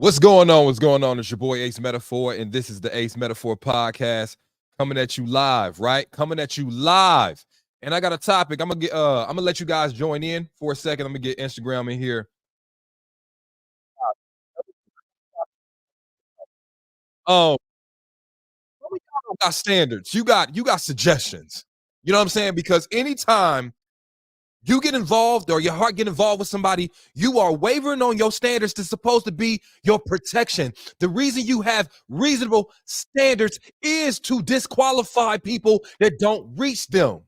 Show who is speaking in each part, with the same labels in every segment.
Speaker 1: What's going on? What's going on? It's your boy Ace Metaphor, and this is the Ace Metaphor podcast coming at you live, right? Coming at you live. And I got a topic. I'm gonna let you guys join in for a second. I'm gonna get Instagram in here. Um, some of y'all don't got standards. You got suggestions. You know what I'm saying? Because anytime you get involved or your heart get involved with somebody, you are wavering on your standards that's supposed to be your protection. The reason you have reasonable standards is to disqualify people that don't reach them.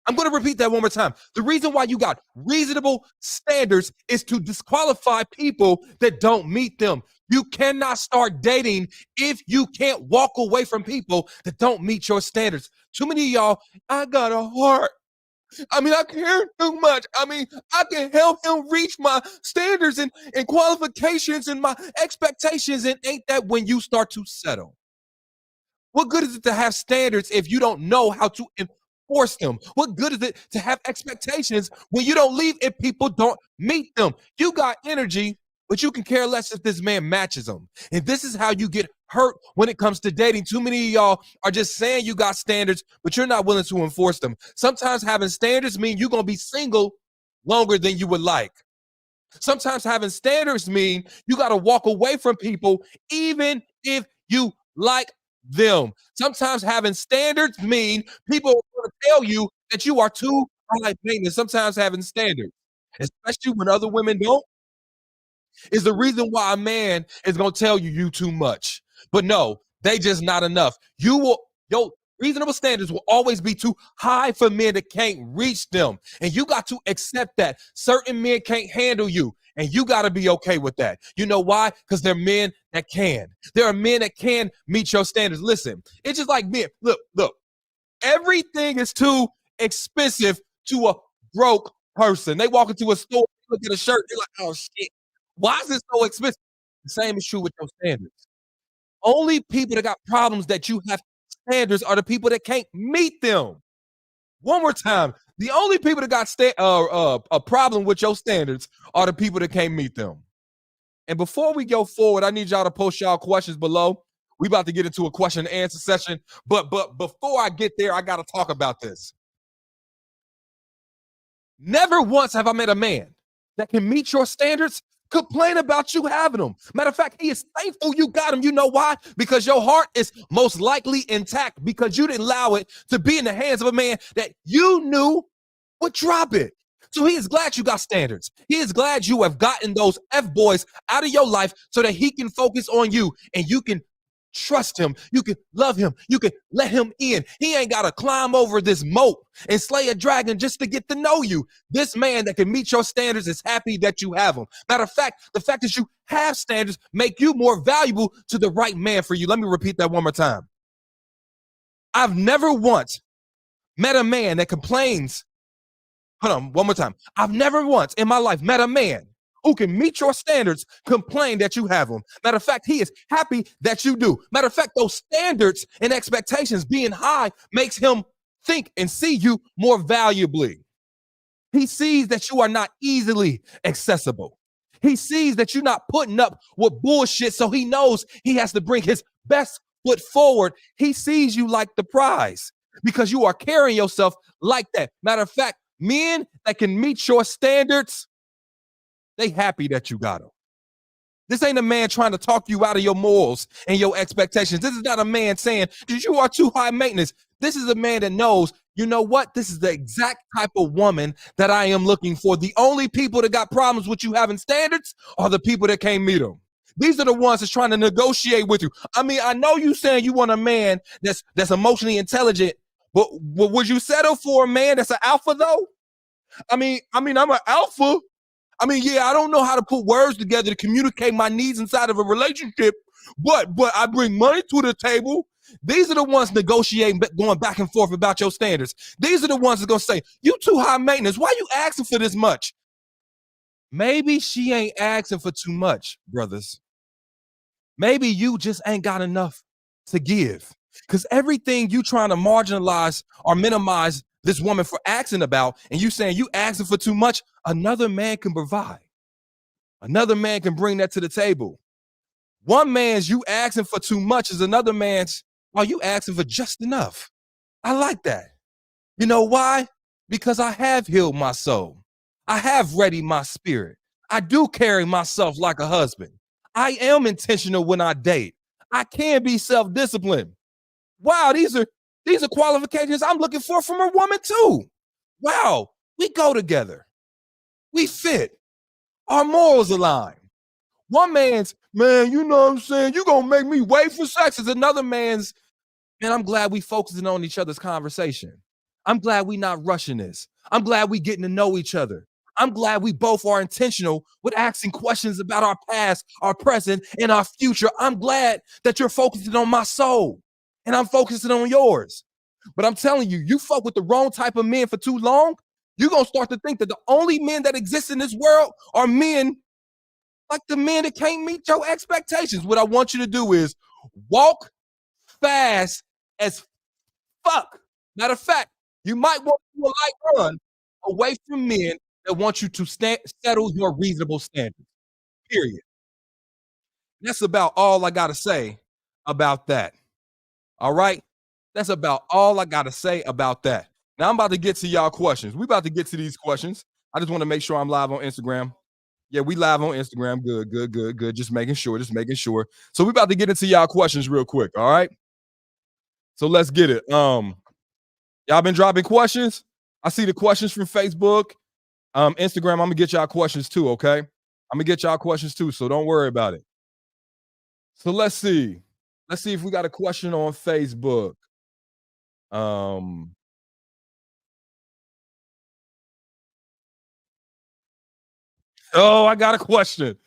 Speaker 1: I'm going to repeat that one more time. The reason why you got reasonable standards is to disqualify people that don't meet them. You cannot start dating if you can't walk away from people that don't meet your standards. Too many of y'all, I got a heart. I care too much. I can help him reach my standards and qualifications and my expectations. And ain't that when you start to settle? What good is it to have standards if you don't know how to enforce them? What good is it to have expectations when you don't leave if people don't meet them? You got energy, but you can care less if this man matches them. And this is how you get hurt when it comes to dating. Too many of y'all are just saying you got standards, but you're not willing to enforce them. Sometimes having standards mean you're going to be single longer than you would like. Sometimes having standards mean you got to walk away from people even if you like them. Sometimes having standards mean people are going to tell you that you are too high maintenance. Sometimes having standards, especially when other women don't, is the reason why a man is going to tell you too much. But no, they just not enough. Your reasonable standards will always be too high for men that can't reach them. And you got to accept that. Certain men can't handle you. And you got to be okay with that. You know why? Because they're men that can. There are men that can meet your standards. Listen, it's just like men. Look. Everything is too expensive to a broke person. They walk into a store, look at a shirt, they're like, oh shit, why is this so expensive? The same is true with your standards. Only people that got problems that you have standards are the people that can't meet them. One more time. The only people that got a problem with your standards are the people that can't meet them. And before we go forward, I need y'all to post y'all questions below. We about to get into a question and answer session. But before I get there, I got to talk about this. Never once have I met a man that can meet your standards complain about you having them. Matter of fact, he is thankful you got him. You know why? Because your heart is most likely intact because you didn't allow it to be in the hands of a man that you knew would drop it. So he is glad you got standards. He is glad you have gotten those F-boys out of your life so that he can focus on you and you can trust him. You can love him. You can let him in. He ain't got to climb over this moat and slay a dragon just to get to know you. This man that can meet your standards is happy that you have him. Matter of fact, the fact that you have standards make you more valuable to the right man for you. Let me repeat that one more time. I've never once met a man that complains. Hold on, one more time. I've never once in my life met a man who can meet your standards, complain that you have them. Matter of fact, he is happy that you do. Matter of fact, those standards and expectations being high makes him think and see you more valuably. He sees that you are not easily accessible. He sees that you're not putting up with bullshit, so he knows he has to bring his best foot forward. He sees you like the prize because you are carrying yourself like that. Matter of fact, men that can meet your standards, they happy that you got them. This ain't a man trying to talk you out of your morals and your expectations. This is not a man saying that you are too high maintenance. This is a man that knows, you know what? This is the exact type of woman that I am looking for. The only people that got problems with you having standards are the people that can't meet them. These are the ones that's trying to negotiate with you. I know you saying you want a man that's emotionally intelligent, but would you settle for a man that's an alpha though? I'm an alpha. Yeah, I don't know how to put words together to communicate my needs inside of a relationship, but I bring money to the table. These are the ones negotiating, going back and forth about your standards. These are the ones that gonna say, you too high maintenance. Why you asking for this much? Maybe she ain't asking for too much, brothers. Maybe you just ain't got enough to give. Because everything you trying to marginalize or minimize this woman for asking about, and you saying you asking for too much, another man can provide. Another man can bring that to the table. One man's you asking for too much is another man's, are you asking for just enough? I like that. You know why? Because I have healed my soul. I have readied my spirit. I do carry myself like a husband. I am intentional when I date. I can be self-disciplined. Wow, these are qualifications I'm looking for from a woman too. Wow, we go together. We fit. Our morals align. One man's, man, you know what I'm saying? You gonna make me wait for sex is another man's, man, I'm glad we focusing on each other's conversation. I'm glad we not rushing this. I'm glad we getting to know each other. I'm glad we both are intentional with asking questions about our past, our present, and our future. I'm glad that you're focusing on my soul and I'm focusing on yours. But I'm telling you, you fuck with the wrong type of men for too long, you're gonna start to think that the only men that exist in this world are men like the men that can't meet your expectations. What I want you to do is walk fast as fuck. Matter of fact, you might want to do a light run away from men that want you to settle your reasonable standards. Period. That's about all I gotta say about that. All right. That's about all I gotta say about that. Now I'm about to get to y'all questions. We about to get to these questions. I just want to make sure I'm live on Instagram. Yeah, we live on Instagram. Good, good, good, good. Just making sure. Just making sure. So we about to get into y'all questions real quick. All right. So let's get it. Y'all been dropping questions. I see the questions from Facebook, Instagram. I'm gonna get y'all questions too. Okay. I'm gonna get y'all questions too. So don't worry about it. So let's see. Let's see if we got a question on Facebook. Um, oh, I got a question.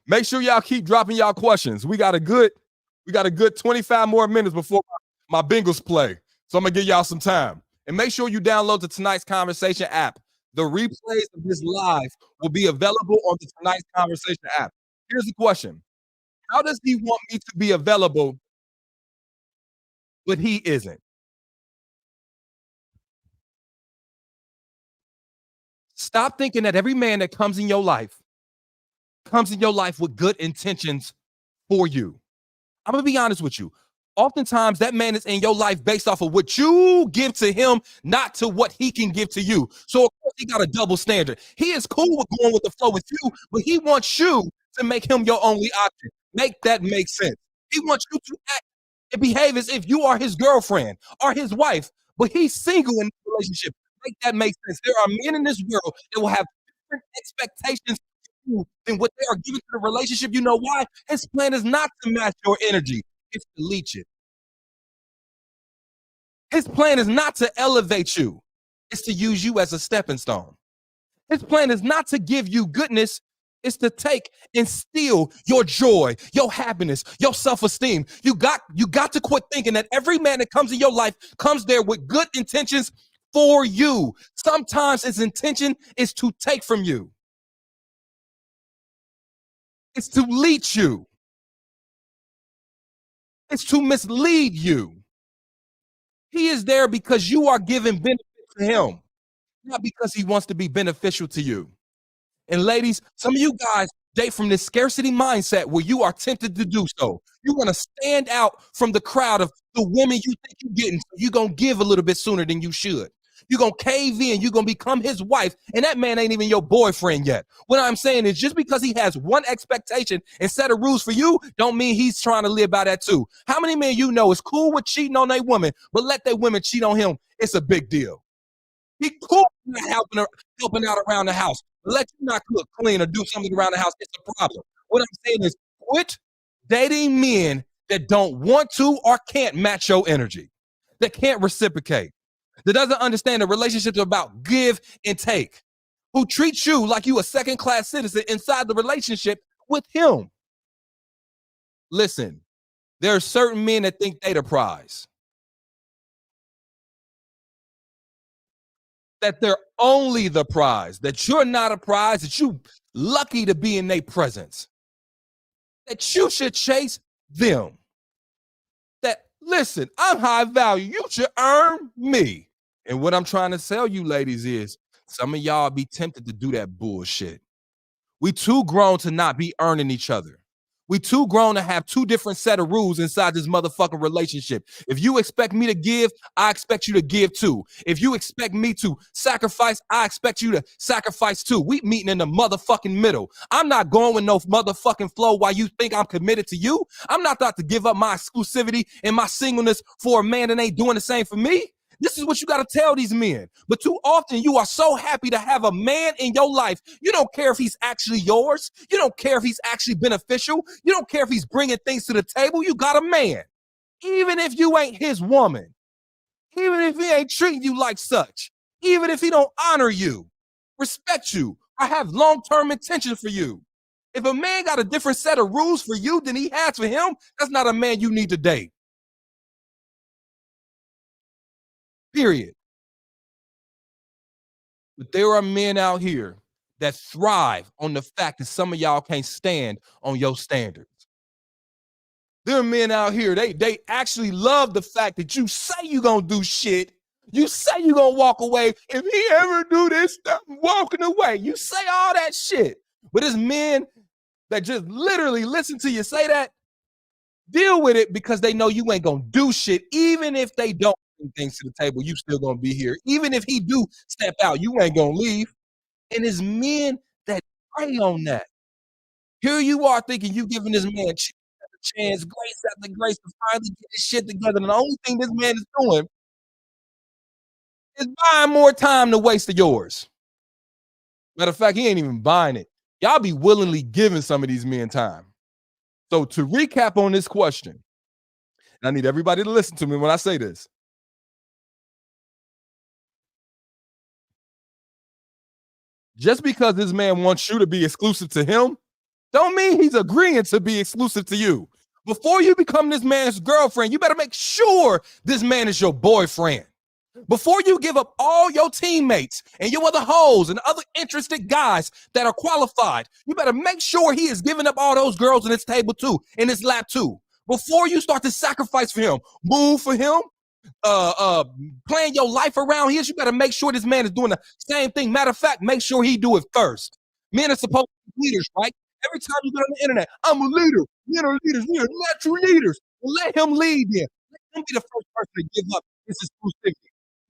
Speaker 1: Make sure y'all keep dropping y'all questions. We got a good 25 more minutes before my Bengals play. So I'm gonna give y'all some time. And make sure you download the Tonight's Conversation app. The replays of this live will be available on the Tonight's Conversation app. Here's the question. How does he want me to be available, but he isn't? Stop thinking that every man that comes in your life with good intentions for you. I'm gonna be honest with you. Oftentimes, that man is in your life based off of what you give to him, not to what he can give to you. So, of course, he got a double standard. He is cool with going with the flow with you, but he wants you to make him your only option. Make that make sense. He wants you to act and behave as if you are his girlfriend or his wife, but he's single in the relationship. Make that make sense. There are men in this world that will have different expectations than what they are giving to the relationship. You know why? His plan is not to match your energy, it's to leech it. His plan is not to elevate you, it's to use you as a stepping stone. His plan is not to give you goodness, it's to take and steal your joy, your happiness, your self-esteem. You got to quit thinking that every man that comes in your life comes there with good intentions for you. Sometimes his intention is to take from you. It's to leech you. It's to mislead you. He is there because you are giving benefit to him, not because he wants to be beneficial to you. And ladies, some of you guys date from this scarcity mindset where you are tempted to do so. You want to stand out from the crowd of the women you think you're getting. So you're going to give a little bit sooner than you should. You're going to cave in. You're going to become his wife. And that man ain't even your boyfriend yet. What I'm saying is just because he has one expectation and set of rules for you, don't mean he's trying to live by that too. How many men you know is cool with cheating on their woman, but let their women cheat on him? It's a big deal. He cool not helping out around the house. Let you not cook, clean, or do something around the house. It's a problem. What I'm saying is quit dating men that don't want to or can't match your energy, that can't reciprocate, that doesn't understand the relationships are about give and take, who treats you like you a second-class citizen inside the relationship with him. Listen, there are certain men that think they the prize, that they're only the prize, that you're not a prize, that you lucky to be in their presence, that you should chase them. That, listen, I'm high value. You should earn me. And what I'm trying to tell you, ladies, is some of y'all be tempted to do that bullshit. We too grown to not be earning each other. We too grown to have two different set of rules inside this motherfucking relationship. If you expect me to give, I expect you to give too. If you expect me to sacrifice, I expect you to sacrifice too. We meeting in the motherfucking middle. I'm not going with no motherfucking flow while you think I'm committed to you. I'm not about to give up my exclusivity and my singleness for a man that ain't doing the same for me. This is what you got to tell these men. But too often you are so happy to have a man in your life. You don't care if he's actually yours. You don't care if he's actually beneficial. You don't care if he's bringing things to the table. You got a man. Even if you ain't his woman. Even if he ain't treating you like such. Even if he don't honor you, respect you, or have long-term intentions for you. If a man got a different set of rules for you than he has for him, that's not a man you need to date. Period. But there are men out here that thrive on the fact that some of y'all can't stand on your standards. There are men out here, they actually love the fact that you say you gonna do shit. You say you gonna walk away. If he ever do this stuff, I'm walking away. You say all that shit. But it's men that just literally listen to you say that, deal with it because they know you ain't gonna do shit. Even if they don't bring things to the table, you still gonna be here. Even if he do step out, you ain't gonna leave. And it's men that prey on that. Here you are thinking you giving this man chance after chance, grace after grace to finally get his shit together. And the only thing this man is doing is buying more time to waste of yours. Matter of fact, he ain't even buying it. Y'all be willingly giving some of these men time. So to recap on this question, and I need everybody to listen to me when I say this. Just because this man wants you to be exclusive to him, don't mean he's agreeing to be exclusive to you. Before you become this man's girlfriend, you better make sure this man is your boyfriend. Before you give up all your teammates and your other hoes and other interested guys that are qualified, you better make sure he is giving up all those girls in his table too, in his lap too. Before you start to sacrifice for him, move for him, playing your life around his, you better make sure this man is doing the same thing. Matter of fact, make sure he do it first. Men are supposed to be leaders, right? Every time you get on the internet, I'm a leader. Men are leaders. We are natural leaders. Well, let him lead then. Let him be the first person to give up his exclusivity.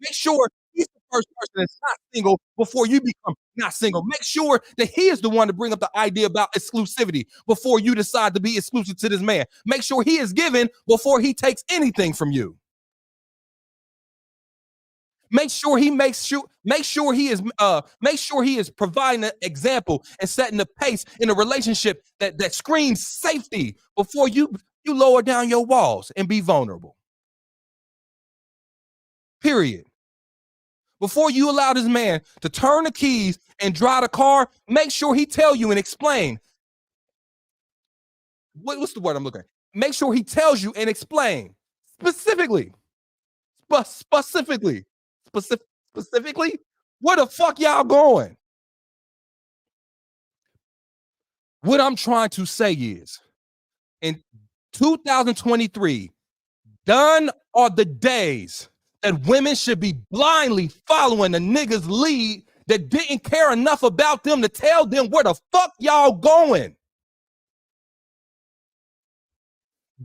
Speaker 1: Make sure he's the first person that's not single before you become not single. Make sure that he is the one to bring up the idea about exclusivity before you decide to be exclusive to this man. Make sure he is given before he takes anything from you. Make sure he is providing an example and setting the pace in a relationship that screams safety before you lower down your walls and be vulnerable. Period. Before you allow this man to turn the keys and drive the car, make sure he tell you and explain. What's the word I'm looking at? Make sure he tells you and explain specifically, specifically, specifically, where the fuck y'all going? What I'm trying to say is, in 2023, done are the days that women should be blindly following the niggas lead that didn't care enough about them to tell them where the fuck y'all going.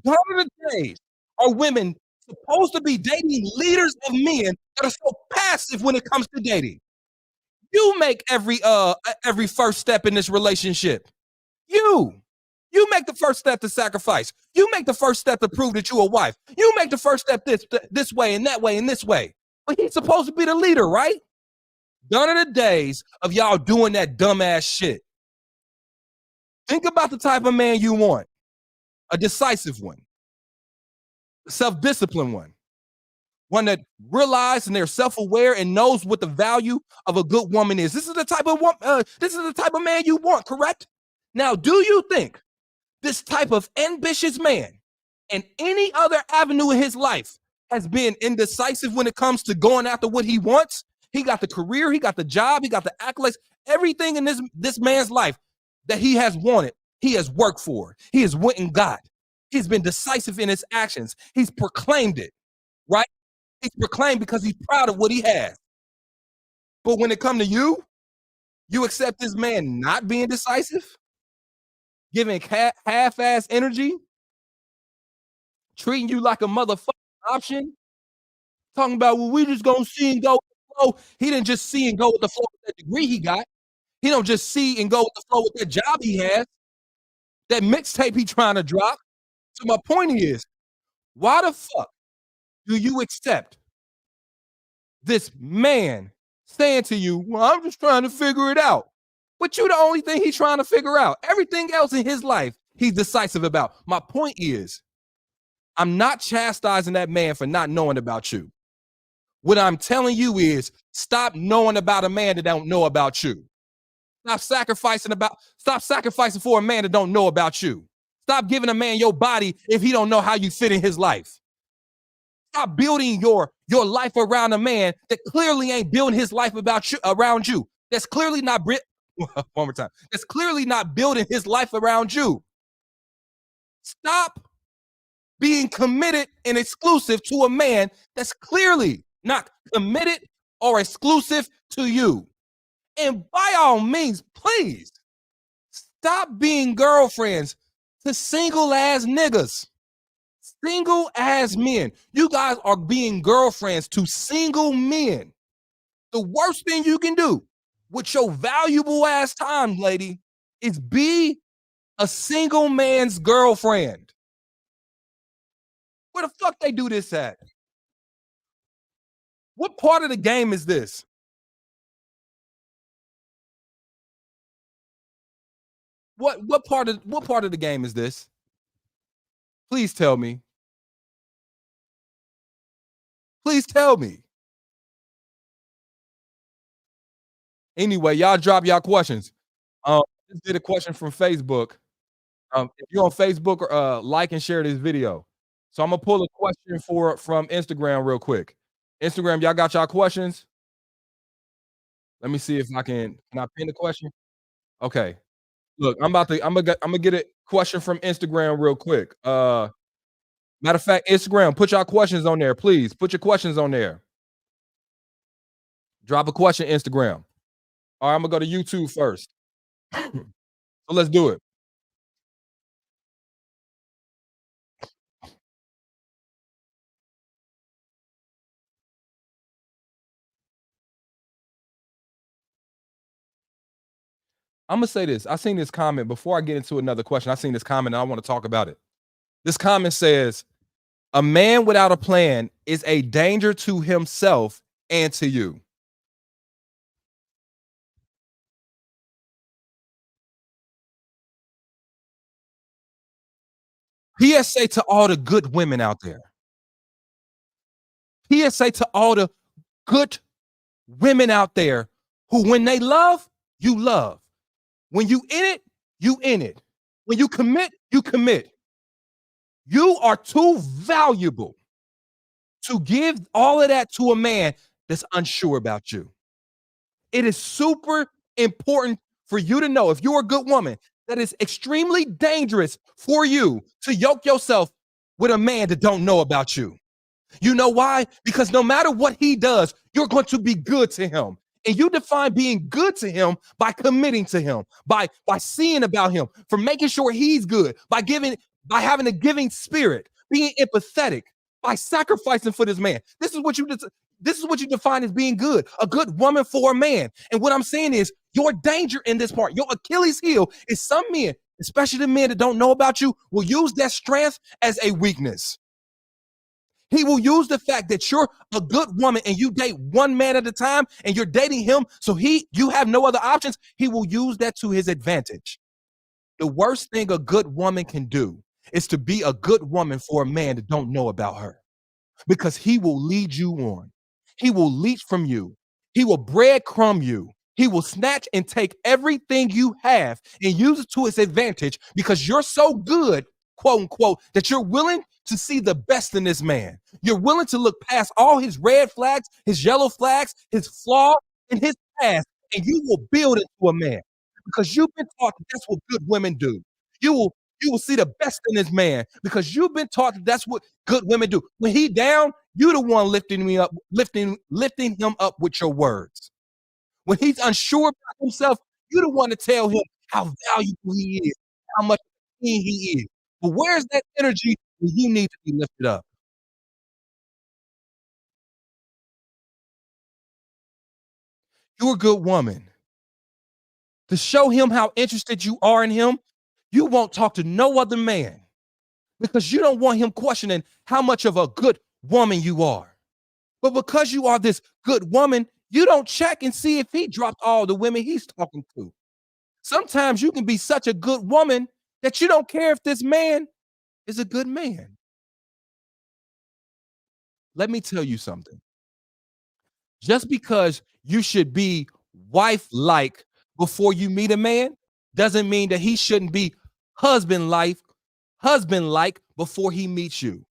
Speaker 1: Gone are the days are women supposed to be dating leaders of men that are so passive when it comes to dating. You make every first step in this relationship. You make the first step to sacrifice. You make the first step to prove that you're a wife. You make the first step this way and that way and this way. But he's supposed to be the leader, right? Gone are the days of y'all doing that dumbass shit. Think about the type of man you want. A decisive one. A self-disciplined one. One that realizes and they're self-aware and knows what the value of a good woman is. This is the type of man you want, correct? Now, do you think this type of ambitious man and any other avenue in his life has been indecisive when it comes to going after what he wants? He got the career, he got the job, he got the accolades, everything in this man's life that he has wanted, he has worked for, he has went and got. He's been decisive in his actions. He's proclaimed it, right? He's proclaimed because he's proud of what he has. But when it comes to you, You accept this man not being decisive, giving half-ass energy, treating you like a motherfucking option, talking about, well, we just gonna see and go with the flow. He didn't just see and go with the flow with that degree he got. He don't just see and go with the flow with that job he has, that mixtape he trying to drop. So my point is, why the fuck do you accept this man saying to you, well, I'm just trying to figure it out? But you the only thing he's trying to figure out. Everything else in his life, he's decisive about. My point is, I'm not chastising that man for not knowing about you. What I'm telling you is stop knowing about a man that don't know about you. Stop sacrificing for a man that don't know about you. Stop giving a man your body if he don't know how you fit in his life. Stop building your life around a man that clearly ain't building his life about you around you. That's clearly not one more time. That's clearly not building his life around you. Stop being committed and exclusive to a man that's clearly not committed or exclusive to you. And by all means, please stop being girlfriends to single ass niggas, single ass men. You guys are being girlfriends to single men. The worst thing you can do with your valuable ass time, lady, is be a single man's girlfriend. Where the fuck they do this at? What part of the game is this? What part of the game is this? Please tell me. Please tell me. Anyway, y'all drop y'all questions. This did a question from Facebook. If you're on Facebook, like and share this video. So I'm gonna pull a question from Instagram real quick. Instagram, y'all got y'all questions? Let me see if I can I pin the question? Okay. Look, I'm gonna get a question from Instagram real quick. Matter of fact, Instagram, put y'all questions on there, please. Put your questions on there. Drop a question, Instagram. All right, I'm gonna go to YouTube first. So let's do it. I'm gonna say this. I seen this comment before I get into another question. I seen this comment and I want to talk about it. This comment says, "A man without a plan is a danger to himself and to you." PSA to all the good women out there. PSA to all the good women out there who, when they love, you love. When you in it, you in it. When you commit, you commit. You are too valuable to give all of that to a man that's unsure about you. It is super important for you to know, if you're a good woman, that it's extremely dangerous for you to yoke yourself with a man that don't know about you. You know why? Because no matter what he does, you're going to be good to him. And you define being good to him by committing to him, by seeing about him, for making sure he's good, by having a giving spirit, being empathetic, by sacrificing for this man. This is what you define as being good, a good woman for a man. And what I'm saying is your danger in this part, your Achilles heel is some men, especially the men that don't know about you, will use that strength as a weakness. He will use the fact that you're a good woman and you date one man at a time and you're dating him, so you have no other options. He will use that to his advantage. The worst thing a good woman can do is to be a good woman for a man that don't know about her, because he will lead you on. He will leech from you. He will breadcrumb you. He will snatch and take everything you have and use it to his advantage because you're so good, quote unquote, that you're willing to see the best in this man. You're willing to look past all his red flags, his yellow flags, his flaws, and his past, and you will build into a man because you've been taught that that's what good women do. You will see the best in this man because you've been taught that that's what good women do. When he down, you the one lifting me up, lifting him up with your words. When he's unsure about himself, you the one to tell him how valuable he is, how much he is. But where's that energy when you need to be lifted up? You're a good woman. To show him how interested you are in him, you won't talk to no other man because you don't want him questioning how much of a good woman you are. But because you are this good woman, you don't check and see if he dropped all the women he's talking to. Sometimes you can be such a good woman that you don't care if this man is a good man. Let me tell you something. Just because you should be wife like before you meet a man doesn't mean that he shouldn't be husband like before he meets you.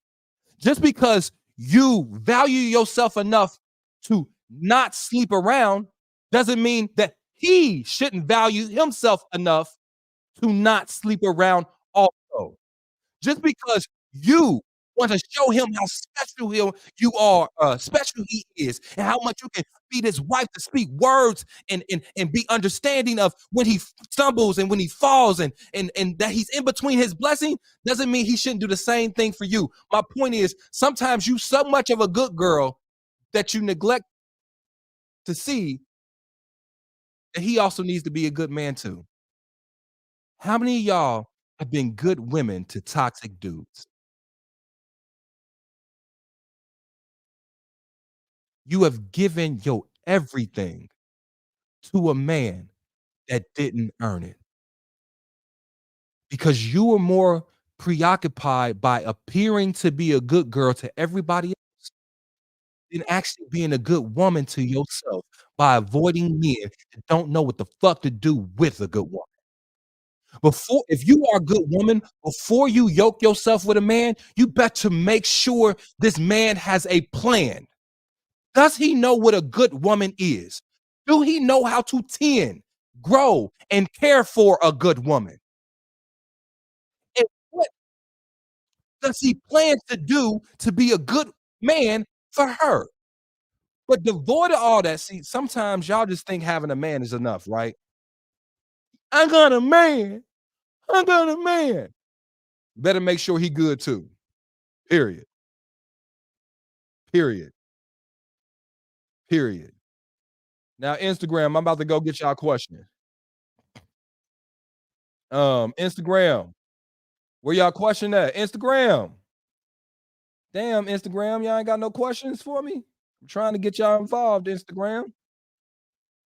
Speaker 1: Just because you value yourself enough to not sleep around doesn't mean that he shouldn't value himself enough to not sleep around also. Just because you want to show him how special you are, special he is, and how much you can be this wife to speak words and be understanding of when he stumbles and when he falls and that he's in between his blessing doesn't mean he shouldn't do the same thing for you. My point is sometimes you so much of a good girl that you neglect to see that he also needs to be a good man too. How many of y'all have been good women to toxic dudes? You have given your everything to a man that didn't earn it because you were more preoccupied by appearing to be a good girl to everybody else than actually being a good woman to yourself by avoiding men that don't know what the fuck to do with a good woman. Before if you are a good woman, before you yoke yourself with a man, you better make sure this man has a plan. Does he know what a good woman is? Do he know how to tend, grow, and care for a good woman? And what does he plan to do to be a good man for her? But devoid of all that, see, sometimes y'all just think having a man is enough, right? I got a man. I got a man. Better make sure he good too. Period. Period. Period. Now, Instagram, I'm about to go get y'all a question. Instagram, where y'all question at? Instagram. Damn, Instagram, y'all ain't got no questions for me? I'm trying to get y'all involved, Instagram.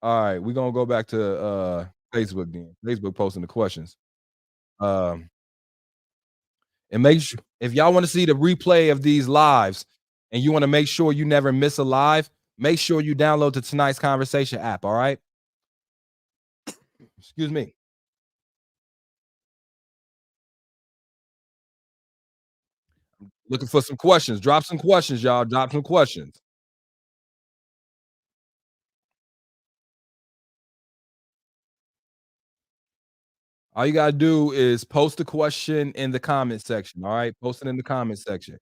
Speaker 1: All right, we're gonna go back to Facebook then. Facebook posting the questions. Um, and make sure if y'all want to see the replay of these lives and you want to make sure you never miss a live, make sure you download the tonight's conversation app. All right. Excuse me. Looking for some questions. Drop some questions, y'all. Drop some questions. All you gotta do is post the question in the comment section. All right, post it in the comment section.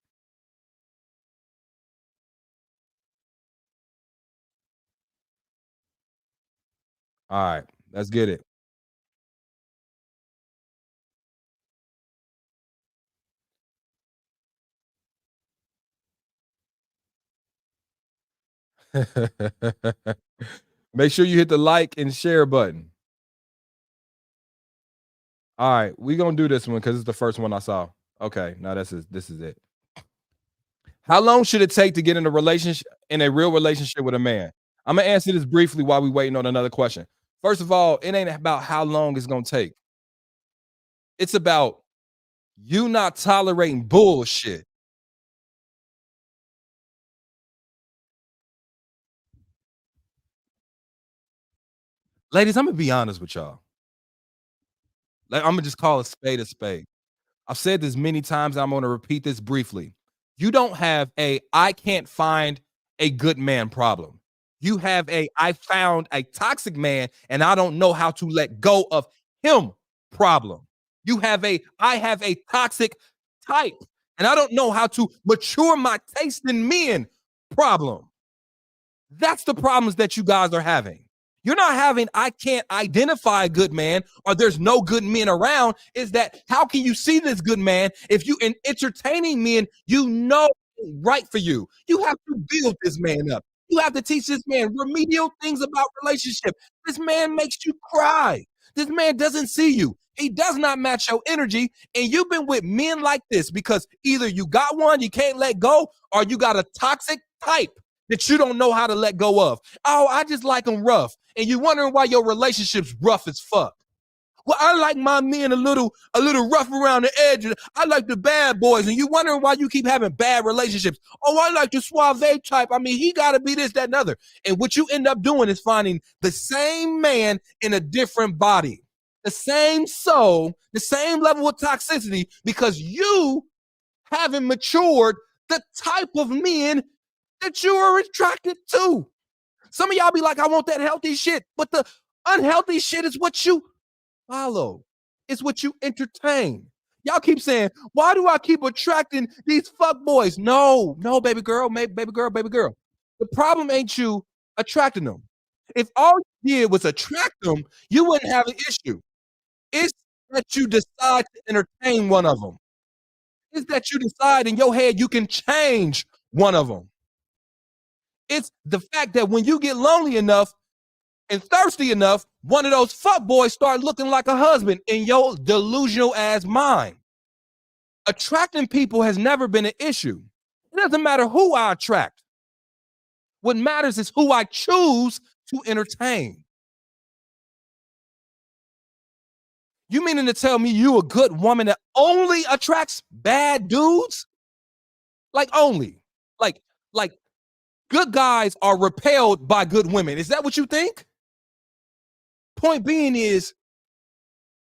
Speaker 1: All right, let's get it. Make sure you hit the like and share button. All right, we gonna do this one because it's the first one I saw. Okay, now this is it. How long should it take to get in a relationship in a real relationship with a man? I'm gonna answer this briefly while we waiting on another question. First of all, it ain't about how long it's gonna take. It's about you not tolerating bullshit. Ladies, I'm gonna be honest with y'all. Like, I'm gonna just call a spade a spade. I've said this many times. I'm gonna repeat this briefly. You don't have a I can't find a good man problem. You have a I found a toxic man and I don't know how to let go of him problem. You have a I have a toxic type and I don't know how to mature my taste in men problem. That's the problems that you guys are having. You're not having I can't identify a good man or there's no good men around. Is that how can you see this good man if you in entertaining men you know ain't right for you? You have to build this man up. You have to teach this man remedial things about relationship. This man makes you cry. This man doesn't see you. He does not match your energy. And you've been with men like this because either you got one you can't let go or you got a toxic type that you don't know how to let go of. Oh, I just like them rough. And you wondering why your relationship's rough as fuck. Well, I like my men a little rough around the edge. I like the bad boys, and you wondering why you keep having bad relationships. Oh, I like the suave type. I mean, he got to be this, that, and other. And what you end up doing is finding the same man in a different body, the same soul, the same level of toxicity, because you haven't matured the type of men that you are attracted to. Some of y'all be like, I want that healthy shit, but the unhealthy shit is what you follow. It's what you entertain. Y'all keep saying, why do I keep attracting these fuck boys? No, no, baby girl, baby girl, baby girl. The problem ain't you attracting them. If all you did was attract them, you wouldn't have an issue. It's that you decide to entertain one of them. It's that you decide in your head you can change one of them. It's the fact that when you get lonely enough and thirsty enough, one of those fuck boys start looking like a husband in your delusional ass mind. Attracting people has never been an issue. It doesn't matter who I attract. What matters is who I choose to entertain. You meaning to tell me you a good woman that only attracts bad dudes? Like only. Like like good guys are repelled by good women. Is that what you think? Point being is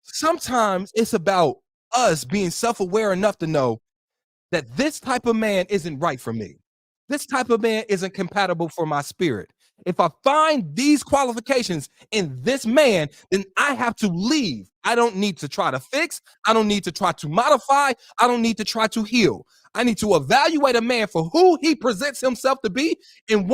Speaker 1: sometimes it's about us being self-aware enough to know that this type of man isn't right for me. This type of man isn't compatible for my spirit. If I find these qualifications in this man, then I have to leave. I don't need to try to fix. I don't need to try to modify. I don't need to try to heal. I need to evaluate a man for who he presents himself to be and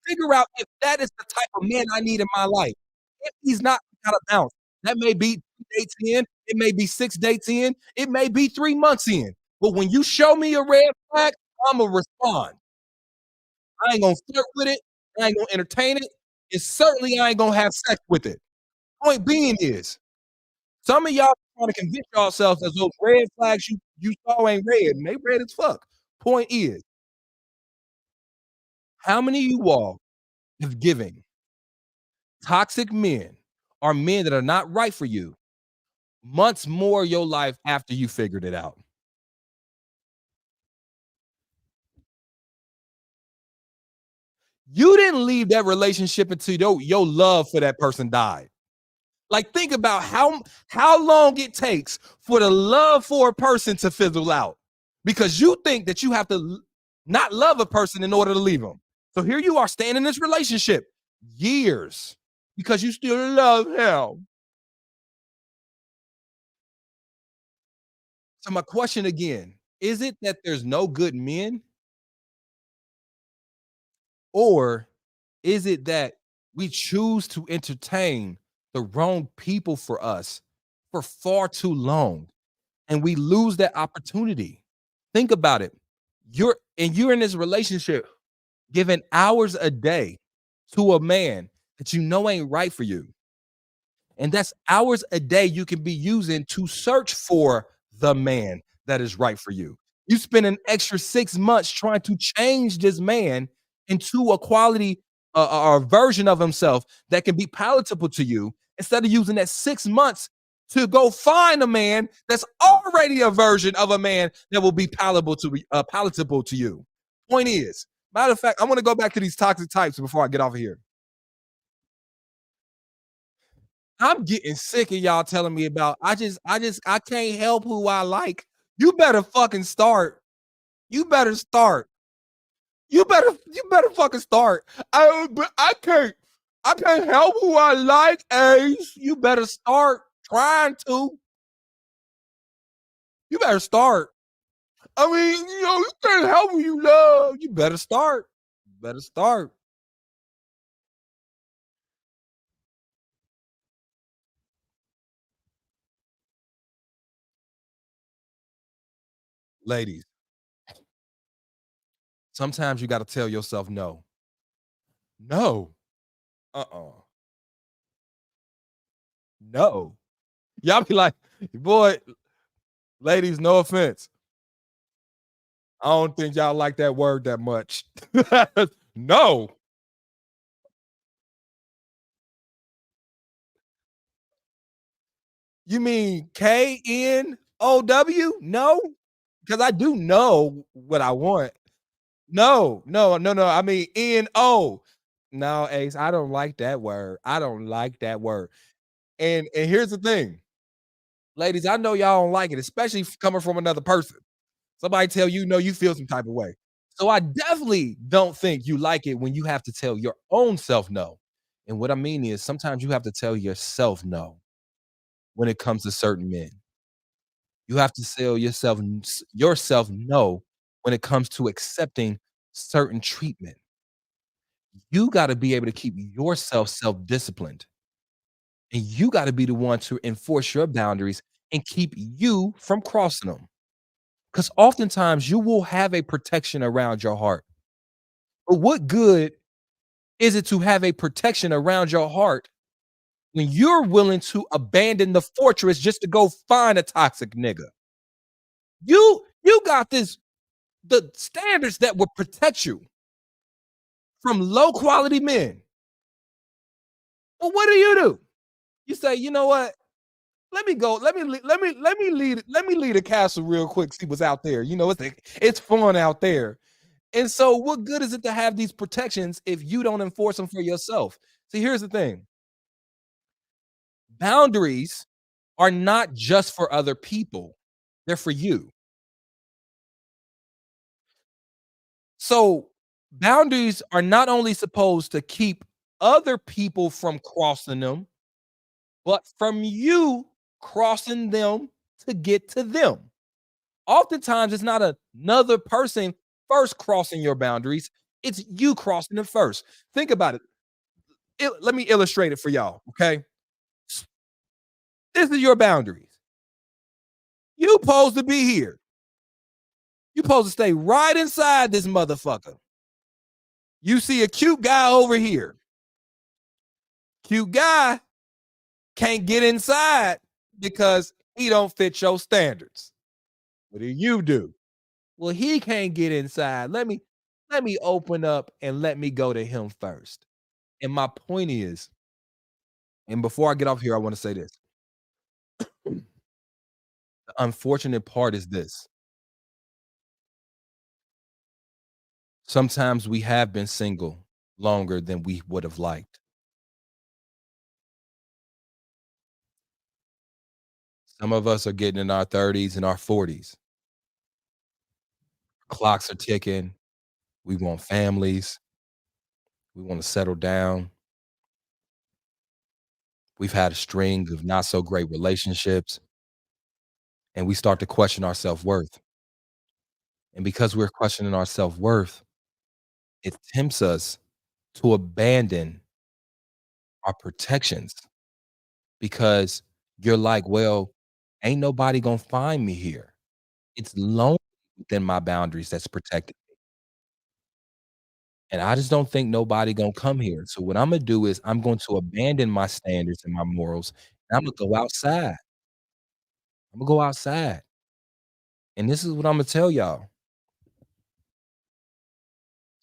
Speaker 1: figure out if that is the type of man I need in my life. If he's not, I gotta bounce. That may be 2 dates in, it may be 6 dates in, it may be 3 months in. But when you show me a red flag, I'ma respond. I ain't gonna flirt with it. I ain't gonna entertain it. And certainly I ain't gonna have sex with it. Point being is, some of y'all trying to convince yourselves that those red flags you saw ain't red, and they red as fuck. Point is, how many of you all have given toxic men or men that are not right for you months more of your life after you figured it out? You didn't leave that relationship until your love for that person died. Like think about how long it takes for the love for a person to fizzle out because you think that you have to not love a person in order to leave them. So here you are staying in this relationship years because you still love him. So my question again, is it that there's no good men or is it that we choose to entertain the wrong people for us for far too long and we lose that opportunity? Think about it. You're in this relationship giving hours a day to a man that you know ain't right for you. And that's hours a day you can be using to search for the man that is right for you. You spend an extra 6 months trying to change this man into a quality or version of himself that can be palatable to you instead of using that 6 months to go find a man that's already a version of a man that will be palatable to you. Point is, matter of fact, I want to go back to these toxic types before I get off of here. I'm getting sick of y'all telling me about I can't help who I like. You better fucking start. You better start. You better fucking start. I can't help who I like, Ace. You better start trying to. You better start. I mean, you can't help who you love. You better start. You better start. ladies, sometimes you gotta tell yourself no. No. Uh-uh. No. Y'all be like, boy, ladies, no offense. I don't think y'all like that word that much. No. You mean K-N-O-W? No? Because I do know what I want. No, no, no, no. I mean N-O. No, Ace, I don't like that word. I don't like that word. And here's the thing, ladies, I know y'all don't like it, especially coming from another person. Somebody tell you no, you feel some type of way. So I definitely don't think you like it when you have to tell your own self no. And what I mean is sometimes you have to tell yourself no when it comes to certain men. You have to tell yourself no when it comes to accepting certain treatment. You gotta be able to keep yourself self-disciplined, and you gotta be the one to enforce your boundaries and keep you from crossing them. Because oftentimes you will have a protection around your heart. But what good is it to have a protection around your heart when you're willing to abandon the fortress just to go find a toxic nigga? You got this the standards that would protect you from low quality men. Well, what do? You say, "You know what? Let me go. Let me lead a castle real quick, see what's out there." You know, it's fun out there. And so what good is it to have these protections if you don't enforce them for yourself? See, here's the thing. Boundaries are not just for other people. They're for you. So, boundaries are not only supposed to keep other people from crossing them, but from you crossing them to get to them. Oftentimes, it's not another person first crossing your boundaries, it's you crossing them first. Think about it. Let me illustrate it for y'all, okay? This is your boundaries. You supposed to be here. You supposed to stay right inside this motherfucker. You see a cute guy over here. Cute guy can't get inside because he don't fit your standards. What do? Well, he can't get inside. Let me open up and let me go to him first. And my point is, and before I get off here, I want to say this. The unfortunate part is this. Sometimes we have been single longer than we would have liked. Some of us are getting in our 30s and our 40s. Clocks are ticking. We want families. We want to settle down. We've had a string of not so great relationships, and we start to question our self-worth. And because we're questioning our self-worth, it tempts us to abandon our protections because you're like, well, ain't nobody gonna find me here. It's lonely within my boundaries that's protected. And I just don't think nobody gonna come here. So what Imma do is I'm going to abandon my standards and my morals, and Imma go outside. Imma go outside. And this is what Imma tell y'all.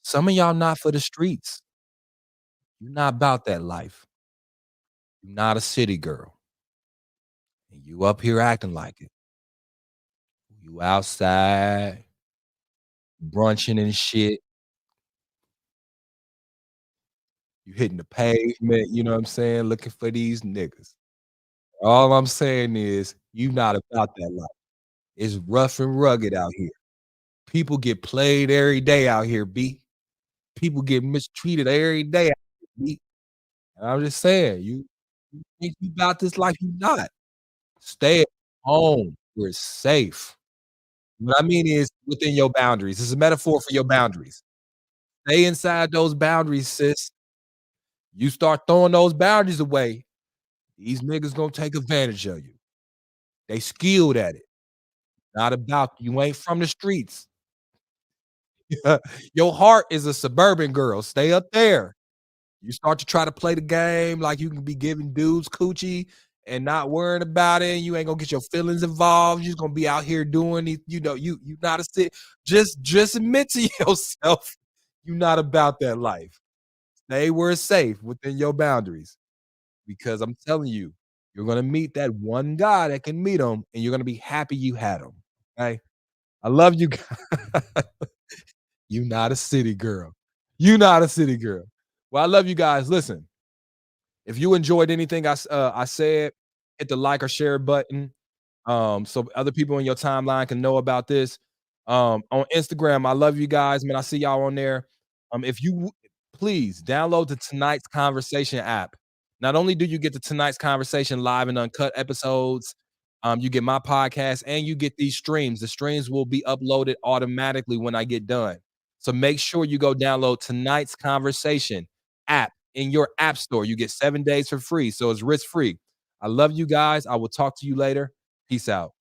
Speaker 1: Some of y'all not for the streets. You're not about that life. You're not a city girl. And you up here acting like it. You outside, brunching and shit. You hitting the pavement, you know what I'm saying, looking for these niggas. All I'm saying is you not about that life. It's rough and rugged out here. People get played every day out here, B. People get mistreated every day out here, B. And I'm just saying, you think you about this life, you not. Stay at home. We're safe. What I mean is within your boundaries. It's a metaphor for your boundaries. Stay inside those boundaries, sis. You start throwing those boundaries away, these niggas gonna take advantage of you. They skilled at it. Not about you ain't from the streets. Your heart is a suburban girl. Stay up there. You start to try to play the game like you can be giving dudes coochie and not worrying about it. You ain't gonna get your feelings involved. You're just gonna be out here doing it. You not a sit. Just admit to yourself you not about that life. Stay where it's safe within your boundaries because I'm telling you, you're gonna meet that one guy that can meet him, and you're gonna be happy you had him. Okay. I love you. You not a city girl. You not a city girl. Well, I love you guys. Listen, if you enjoyed anything I said, hit the like or share button, so other people in your timeline can know about this. On Instagram, I love you guys, man. I see y'all on there. If you please download the Tonight's Conversation app. Not only do you get the Tonight's Conversation live and uncut episodes, you get my podcast and you get these streams. The streams will be uploaded automatically when I get done. So make sure you go download Tonight's Conversation app in your app store. You get 7 days for free, so it's risk free. I love you guys. I will talk to you later. Peace out.